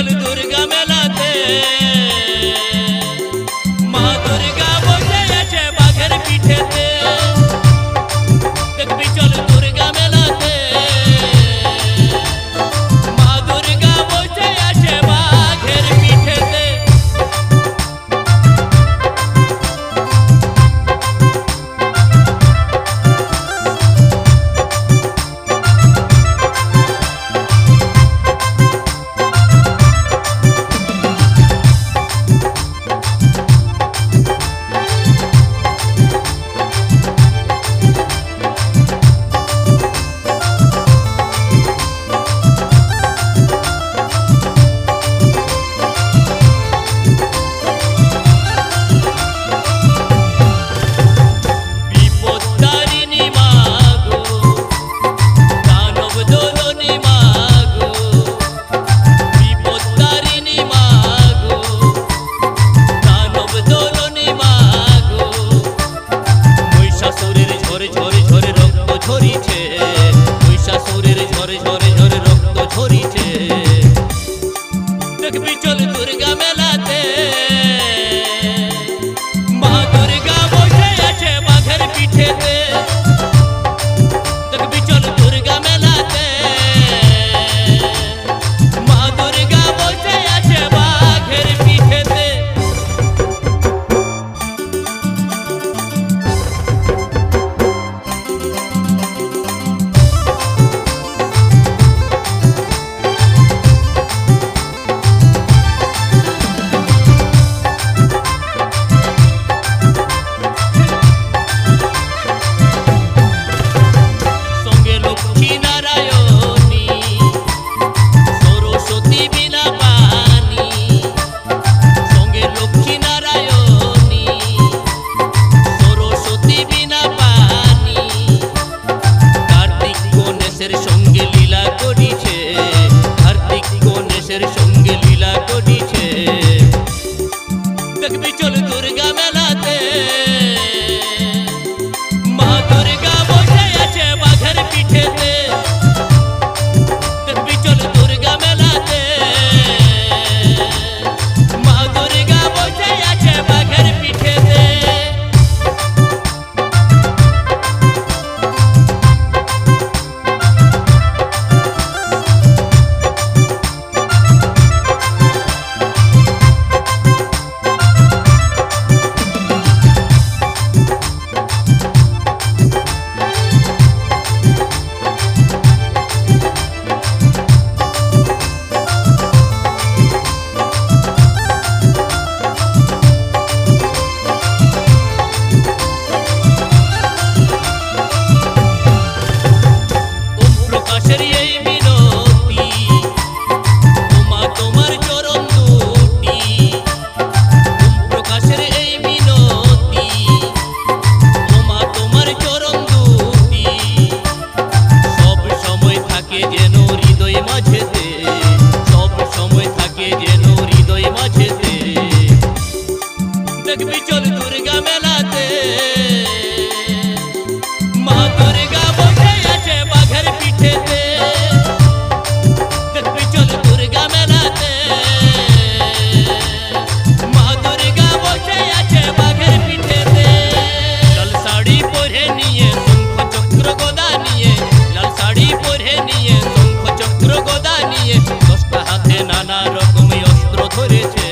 চল দুর্গা মেলাতে, মা দুর্গা বসে আছে বাঘের পিঠেতে। দেখবি চল দুর্গা মেলাতে, মা দুর্গা বসে আছে বাঘের পিঠেতে। দেখবি চল দুর্গা মেলাতে, মা দুর্গা বসে আছে বাঘের পিঠেতে। দেখবি চল দুর্গা মেলাতে, মা দুর্গা বসে আছে বাঘের পিঠেতে। দেখবি চল দুর্গা মেলাতে, মা দুর্গা বসে আছে বাঘের পিঠেতে। দেখবি চল দুর্গা মেলাতে, মা দুর্গা বসে আছে বাঘের পিঠেতে। দেখবি চল দুর্গা মেলাতে, মা দুর্গা বসে আছে বাঘের পিঠেতে। দেখবি চল দুর্গা মেলাতে, মা দুর্গা বসে আছে বাঘের পিঠেতে। লাল শাড়ি পরে নিয়ে শঙ্খ চক্র গদা নিয়ে, লাল শাড়ি পরে নিয়ে শঙ্খ চক্র গদা নিয়ে, 10টা হাতে নানা রকম অস্ত্র ধরেছে।